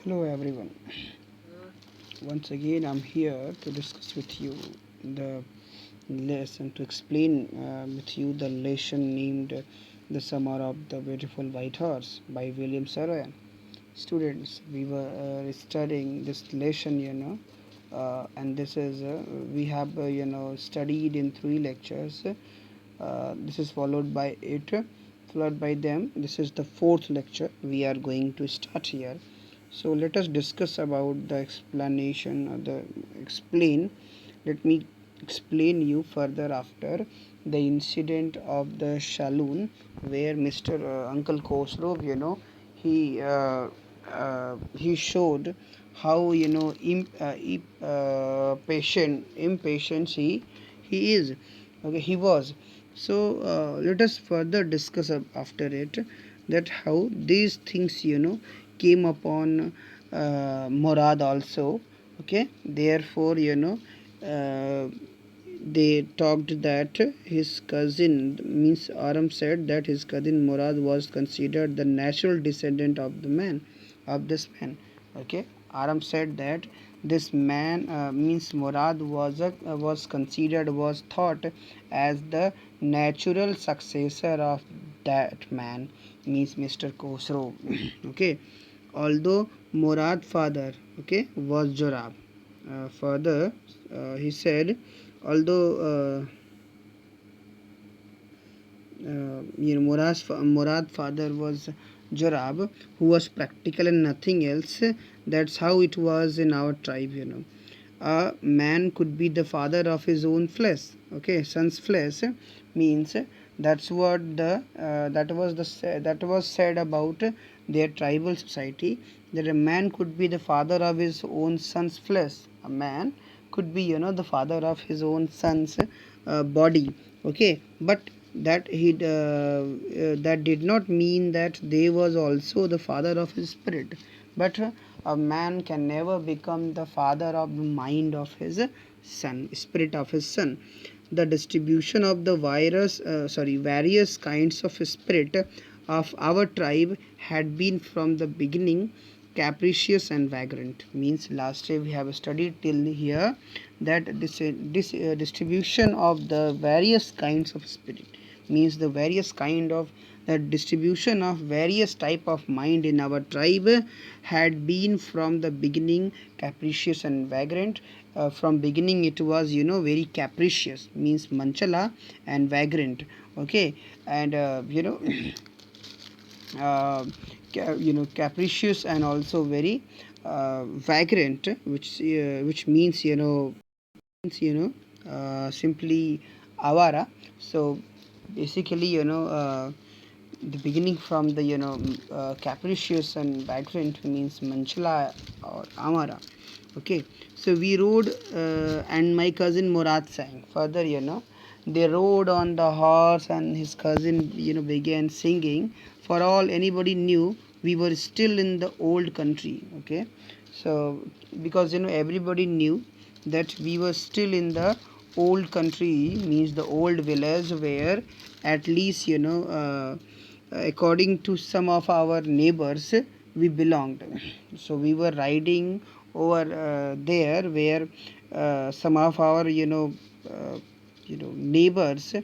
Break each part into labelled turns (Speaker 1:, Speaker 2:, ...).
Speaker 1: Hello everyone. Once again, I'm here to discuss with you the lesson, to explain with you the lesson named "The Summer of the Beautiful White Horse" by William Saroyan. Students, we were studying this lesson, and this is we have studied in 3 lectures. This is followed by it, followed by them. This is the fourth lecture we are going to start here. So let us discuss about the explanation or the explain. Let me explain you further after the incident of the saloon where Mr. Uncle Khosrow, he showed how impatient he is. Okay, he was. So let us further discuss after it that how these things came upon Murad also. Okay, therefore uh, they talked that his cousin, means Aram said that his cousin Murad was considered the natural descendant of this man. Okay, Aram said that this man, means Murad was considered, was thought as the natural successor of that man, means Mr. Khosrow. Okay, although Murad father, okay, was Jorab. Further, he said, although Murad's father was Jorab, who was practical and nothing else. That's how it was in our tribe. A man could be the father of his own flesh. Okay, son's flesh means that's what that was said about their tribal society, that a man could be the father of his own son's flesh. A man could be the father of his own son's body. Okay, but that did not mean that they was also the father of his spirit. But a man can never become the father of the mind of his son, spirit of his son. The distribution of the various kinds of spirit of our tribe had been from the beginning capricious and vagrant. Means last day we have studied till here that this distribution of the various kinds of spirit, means the various kind of the distribution of various type of mind in our tribe had been from the beginning capricious and vagrant. From beginning it was very capricious, means manchala, and vagrant. Okay, and uh, capricious and also very vagrant, which means simply avara. So basically the beginning from the capricious and vagrant means manchala or amara. Okay, so we rode, and my cousin Murad sang further. They rode on the horse and his cousin began singing. For all anybody knew, we were still in the old country. Okay, so because everybody knew that we were still in the old country, means the old village where at least according to some of our neighbors we belonged. So we were riding over there where some of our neighbors,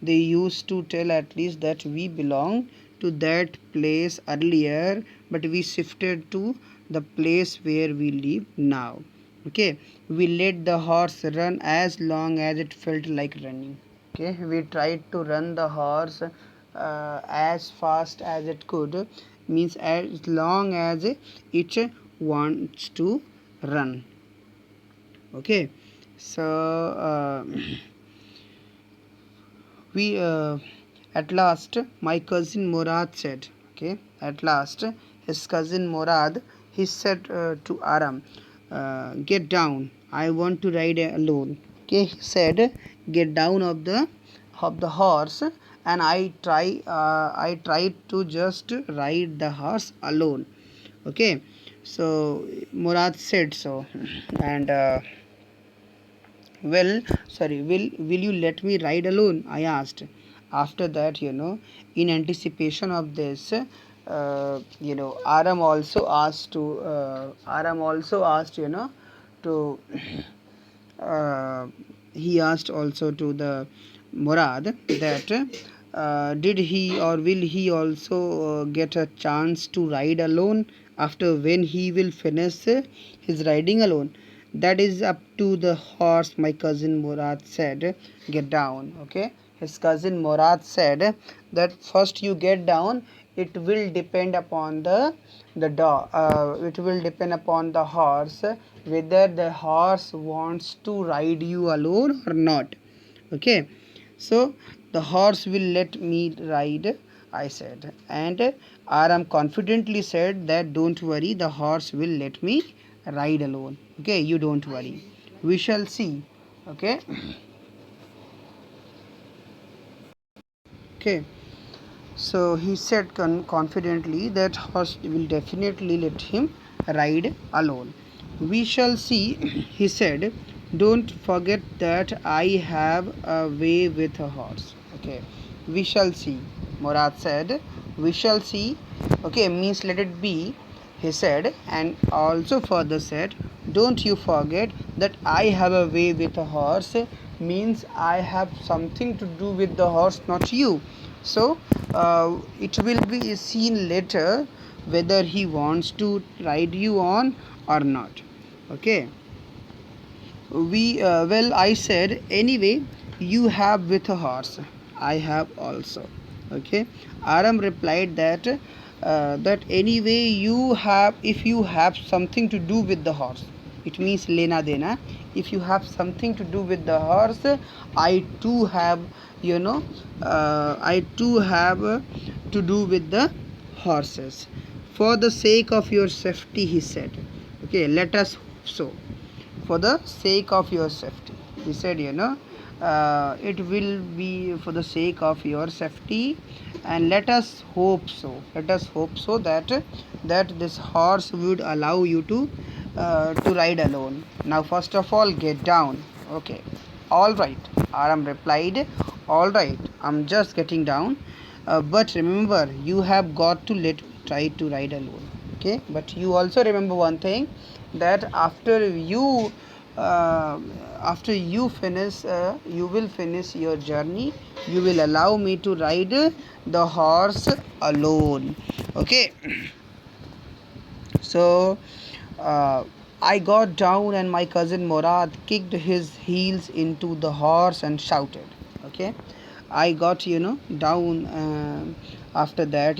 Speaker 1: they used to tell at least that we belong to that place earlier, but we shifted to the place where we live now. Okay, we let the horse run as long as it felt like running. Okay, we tried to run the horse as fast as it could, means as long as it wants to run. Okay, so we at last my cousin Murad said, okay, at last his cousin Murad, he said to Aram, get down, I want to ride alone. Okay, he said, get down of the horse, and I tried to just ride the horse alone. Okay, so Murad said so. And well, sorry, will you let me ride alone? I asked. After that, in anticipation of this, Aram also asked, to uh, he asked also to the Murad that did he or will he also get a chance to ride alone after when he will finish his riding alone. That is up to the horse, my cousin Murad said. Get down, okay? His cousin Murad said that first you get down. It will depend upon the dog. It will depend upon the horse whether the horse wants to ride you alone or not. Okay, so the horse will let me ride, I said, and Aram confidently said that don't worry, the horse will let me ride alone. Okay, you don't worry, we shall see. Okay. Okay, so he said confidently that horse will definitely let him ride alone. We shall see, he said. Don't forget that I have a way with a horse. Okay, we shall see. Murad said, we shall see. Okay, means let it be, he said, and also further said, don't you forget that I have a way with a horse, means I have something to do with the horse, not you. So it will be seen later whether he wants to ride you on or not. Okay, I said, anyway, you have with a horse, I have also. Okay, Aram replied that anyway you have, if you have something to do with the horse, it means lena dena. If you have something to do with the horse, I too have, you know I too have to do with the horses. For the sake of your safety, he said. Okay, let us hope so. For the sake of your safety, he said, it will be for the sake of your safety, and let us hope so, that this horse would allow you to ride alone. Now first of all, get down. Okay, all right, Aram replied. All right, I'm just getting down, but remember, you have got to let me try to ride alone. Okay, but you also remember one thing, that uh, after you finish, you will finish your journey, you will allow me to ride the horse alone. Okay. So uh, I got down, and my cousin Morad kicked his heels into the horse and shouted. Okay, I got, down, after that,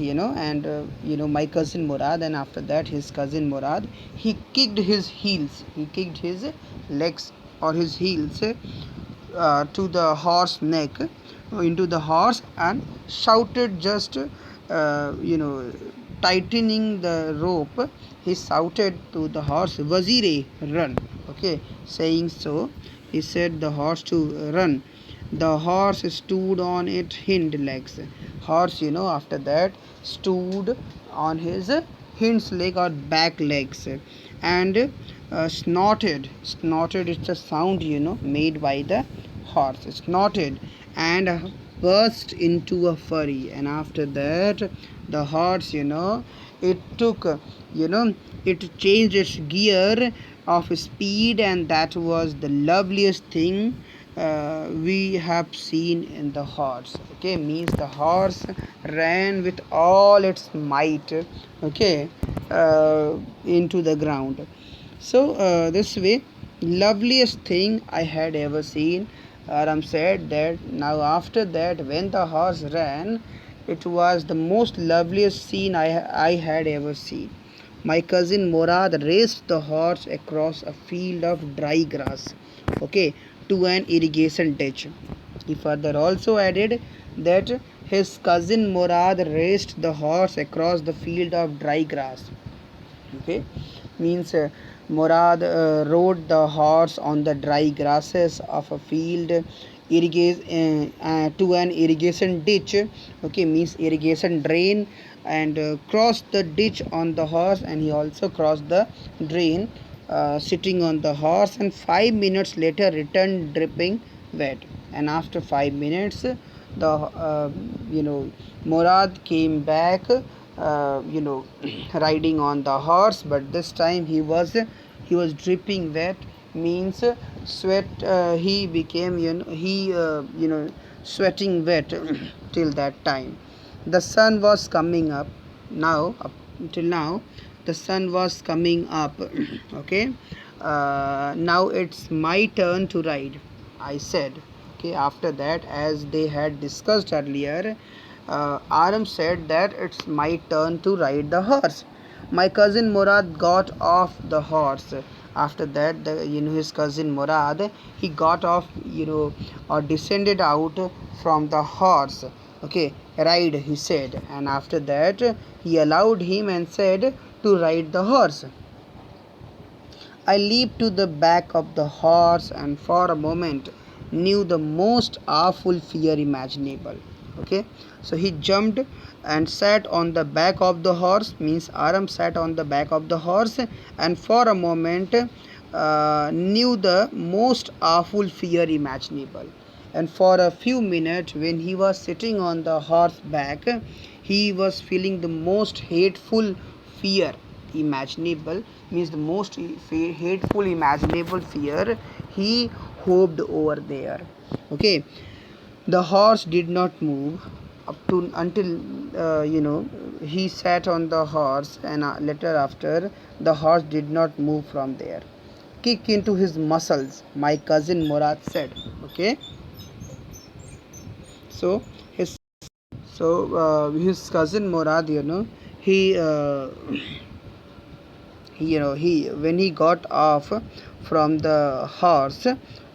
Speaker 1: my cousin Morad, and after that his cousin Morad, he kicked his heels, he kicked his legs or his heels to the horse neck, into the horse, and shouted, just tightening the rope. He shouted to the horse, Wazire, run. Okay, saying so, he said the horse to run. The horse stood on its hind legs. Horse, after that, stood on his hind leg or back legs, and snorted. Snorted is the sound, made by the horse. Snorted and burst into a fury. And after that, the horse, it took, it changed its gear of speed, and that was the loveliest thing we have seen in the horse. Okay, means the horse ran with all its might. Okay, into the ground. So this way, loveliest thing I had ever seen. Ram said that now after that, when the horse ran, it was the most loveliest scene I had ever seen. My cousin Morad raced the horse across a field of dry grass, okay, to an irrigation ditch. He further also added that his cousin Morad raced the horse across the field of dry grass. Okay, means Morad rode the horse on the dry grasses of a field, to an irrigation ditch. Okay, means irrigation drain, and crossed the ditch on the horse, and he also crossed the drain, sitting on the horse, and 5 minutes later returned dripping wet. And after 5 minutes, the Morad came back riding on the horse, but this time he was dripping wet, means sweat. He became he sweating wet till that time. The sun was coming up now. Up till now, the sun was coming up. Okay. Now it's my turn to ride, I said. Okay, after that, as they had discussed earlier, Aram said that it's my turn to ride the horse. My cousin Murad got off the horse. After that, his cousin Murad, he got off, or descended out from the horse. Okay, ride, he said, and after that, he allowed him and said to ride the horse. I leaped to the back of the horse and for a moment knew the most awful fear imaginable. Okay, so he jumped and sat on the back of the horse, means Aram sat on the back of the horse, and for a moment knew the most awful fear imaginable. And for a few minutes, when he was sitting on the horse back, he was feeling the most hateful fear imaginable, means the most hateful imaginable fear he hoped over there. Okay, the horse did not move up to until he sat on the horse, and later after, the horse did not move from there. Kick into his muscles, my cousin Murad said. Okay, so his his cousin Murad, he he when he got off from the horse,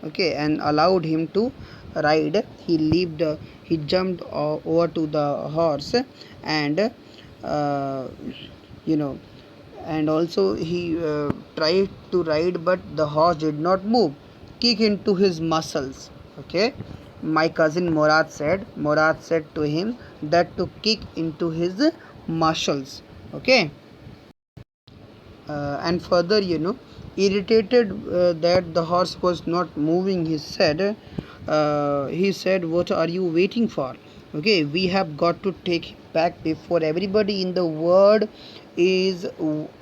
Speaker 1: okay, and allowed him to ride, he jumped over to the horse, and uh, you know and also he tried to ride, but the horse did not move. Kick into his muscles. Okay, my cousin Murad said to him that to kick into his muscles. Okay, and further, irritated that the horse was not moving, he said, what are you waiting for? Okay, we have got to take him back before everybody in the world is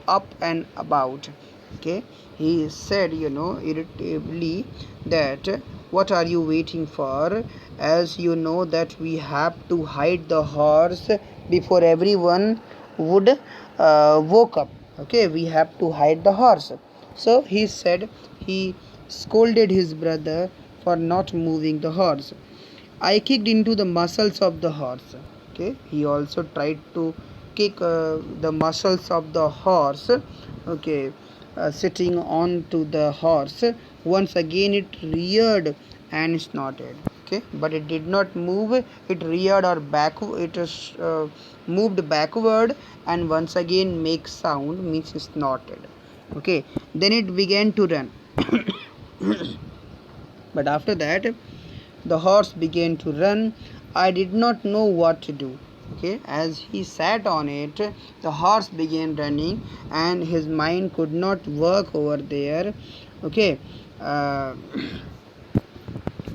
Speaker 1: up and about. Okay, he said, irritably, that what are you waiting for, as you know that we have to hide the horse before everyone would woke up. Okay, we have to hide the horse. So he said, he scolded his brother for not moving the horse. I kicked into the muscles of the horse. Okay, he also tried to kick the muscles of the horse. Okay, sitting on to the horse. Once again, it reared and snorted. Okay, but it did not move. It reared or back. It is moved backward, and once again make sound, means snorted. Okay, then it began to run. But after that, the horse began to run. I did not know what to do. Okay, as he sat on it, the horse began running, and his mind could not work over there. Okay, uh,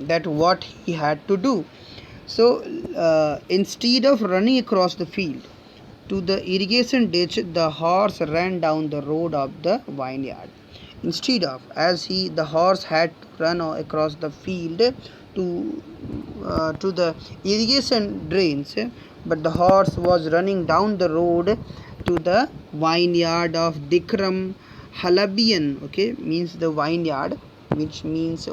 Speaker 1: that what he had to do. So instead of running across the field to the irrigation ditch, the horse ran down the road of the vineyard. Instead of, as the horse had to run across the field to the irrigation drains, but the horse was running down the road to the vineyard of Dikram Halabian. Okay, means the vineyard, which means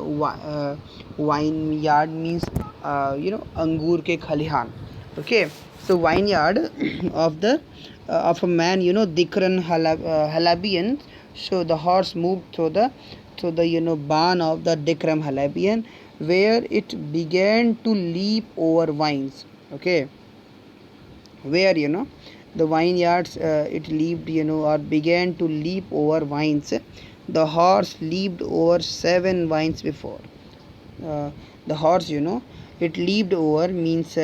Speaker 1: vineyard means angur ke khalihan. Okay, so vineyard of the of a man, Dikran Halabian. So the horse moved through the barn of the Dikram Halabian, where it began to leap over vines. Okay, where the vineyards, it leaped, or began to leap over vines. The horse leaped over 7 vines before. The horse, it leaped over, means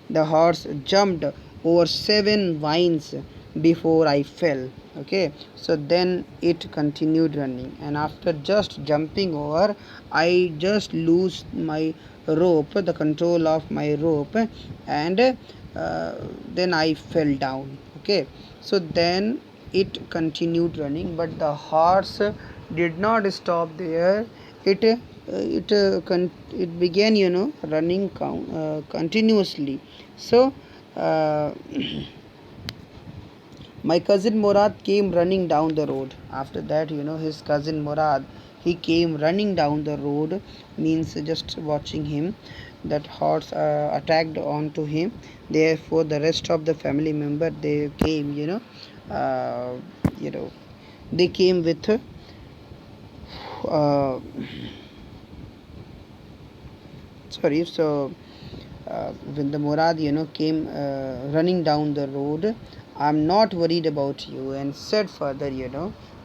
Speaker 1: the horse jumped over 7 vines before I fell. Okay, so then it continued running, and after just jumping over, I just lose my rope, the control of my rope, and then I fell down. Okay, so then it continued running, but the horse did not stop there. It began, running continuously. So uh, my cousin Murad came running down the road. After that, his cousin Murad, he came running down the road, means just watching him. That horse attacked onto him. Therefore, the rest of the family member, they came, uh, you know, they came with uh, sorry. So when the Murad, came running down the road, I'm not worried about you, and said further,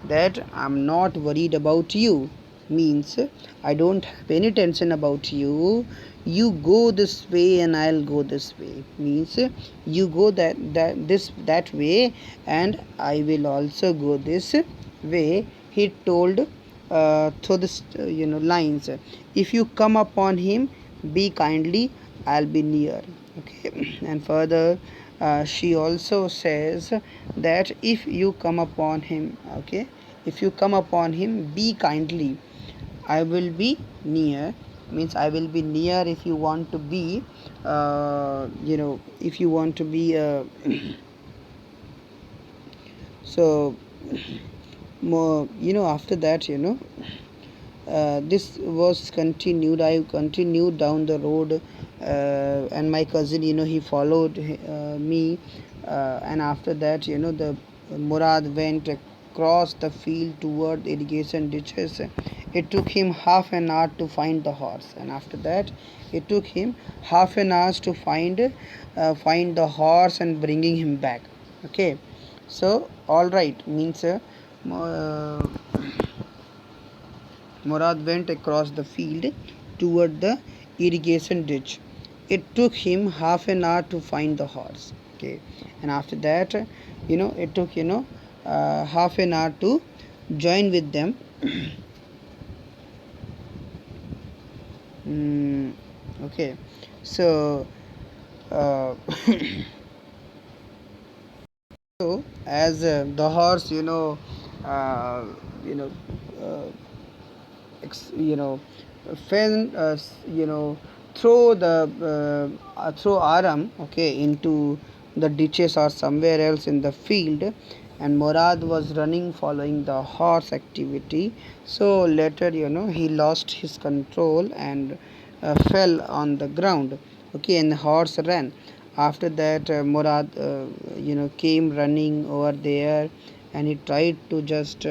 Speaker 1: that I'm not worried about you. Means I don't have any tension about you. You go this way and I'll go this way. Means you go that way and I will also go this way. He told through this lines. If you come upon him, be kindly, I'll be near. Okay, and further she also says that if you come upon him, okay, if you come upon him, be kindly, I will be near. Means I will be near. If you want to be if you want to be so more, after that, this was continued. I continued down the road, and my cousin, he followed me, and after that, the Murad went across the field toward irrigation ditches. It took him half an hour to find the horse, and after that, it took him half an hour to find the horse and bringing him back. Okay, so all right, means Murad went across the field toward the irrigation ditch. It took him half an hour to find the horse. Okay, and after that, it took half an hour to join with them. mm, okay, so uh, so as the horse, you know, uh, you know fan throw throw Aram, okay, into the ditches or somewhere else in the field, and Murad was running following the horse activity. So later, he lost his control and fell on the ground. Okay, and the horse ran. After that, Murad came running over there, and he tried to just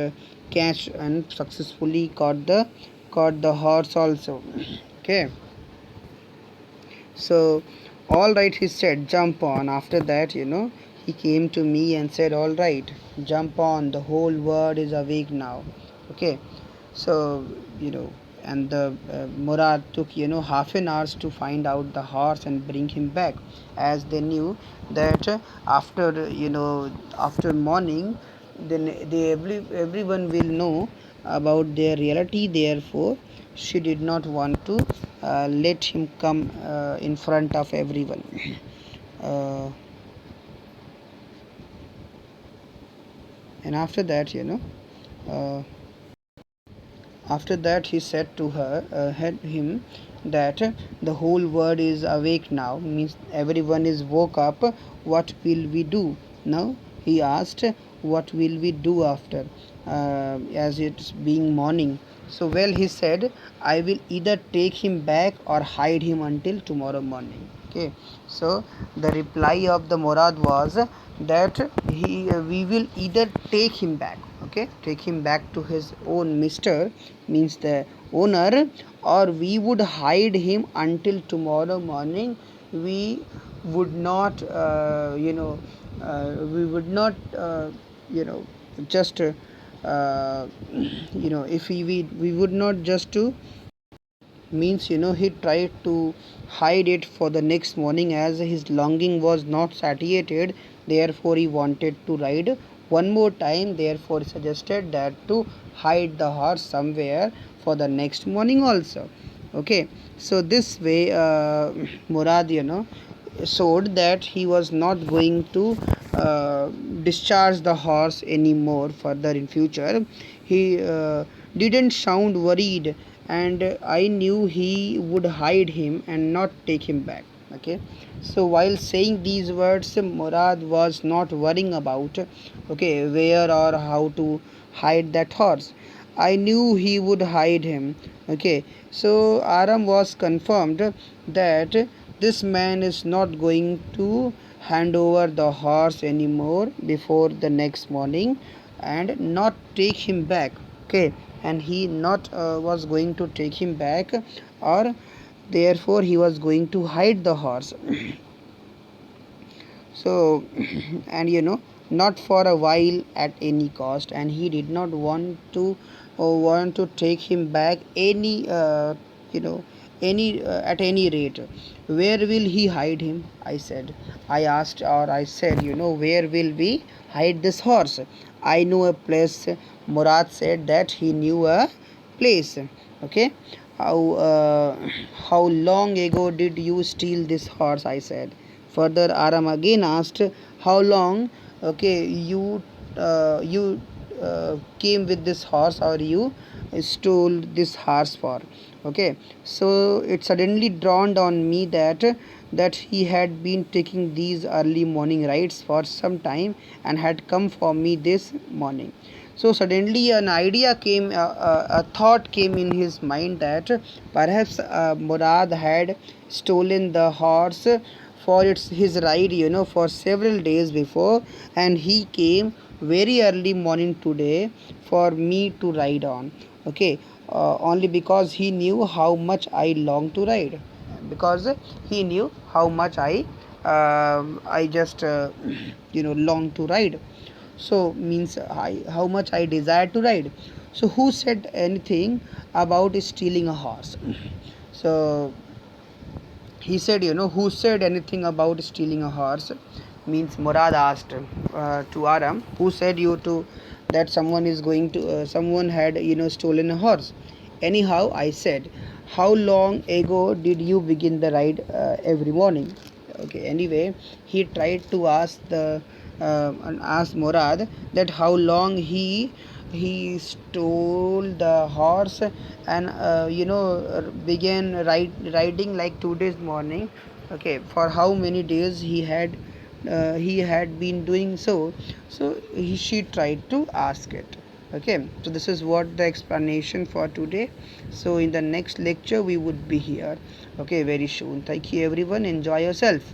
Speaker 1: catch and successfully caught the horse also. Okay, so all right, he said, jump on. After that, he came to me and said, all right, jump on, the whole world is awake now. Okay, so and the Murad took half an hour to find out the horse and bring him back, as they knew that after after morning, then everyone will know about their reality. Therefore, she did not want to let him come in front of everyone. uh, and after that, uh, after that, he said to her, had him, that the whole world is awake now, means everyone is woke up. What will we do now? He asked, what will we do after, as it's being morning? So, well, he said, I will either take him back or hide him until tomorrow morning. Okay, so the reply of the Murad was that we will either take him back, okay, take him back to his own mister, means the owner, or we would hide him until tomorrow morning. We would not we would not you know just if we would not just to, means he tried to hide it for the next morning, as his longing was not satiated. Therefore, he wanted to ride one more time. Therefore, he suggested that to hide the horse somewhere for the next morning also. Okay, so this way Murad showed that he was not going to uh, discharge the horse anymore further in future. He didn't sound worried, and I knew he would hide him and not take him back. Okay, so while saying these words, Murad was not worrying about where or how to hide that horse. I knew he would hide him. Okay, so Aram was confirmed that this man is not going to hand over the horse anymore before the next morning and not take him back. Okay, and he not was going to take him back, or therefore he was going to hide the horse. So and not for a while at any cost, and he did not want to take him back any you know any at any rate. Where will he hide him? I asked, or I said, where will we hide this horse? I know a place. Murad said that he knew a place. Okay, how how long ago did you steal this horse? I said. Further, Aram again asked, how long you came with this horse, or you stole this horse for? Okay, so it suddenly dawned on me that he had been taking these early morning rides for some time and had come for me this morning. So suddenly an idea came, a thought came in his mind that perhaps Murad had stolen the horse for his ride, for several days before, and he came very early morning today for me to ride on. Okay, only because he knew how much I long to ride, because he knew how much I just long to ride. So means how much I desire to ride. So who said anything about stealing a horse? So he said, who said anything about stealing a horse? Means Murad asked to Aram, who said you to that someone is going to someone had stolen a horse? Anyhow, I said, how long ago did you begin the ride every morning? Okay. Anyway, he tried to ask Murad that how long he stole the horse, and began riding like 2 days morning. Okay, for how many days he had been doing so. So she tried to ask it. Okay, so this is what the explanation for today. So in the next lecture we would be here. Okay, very soon. Thank you everyone. Enjoy yourself.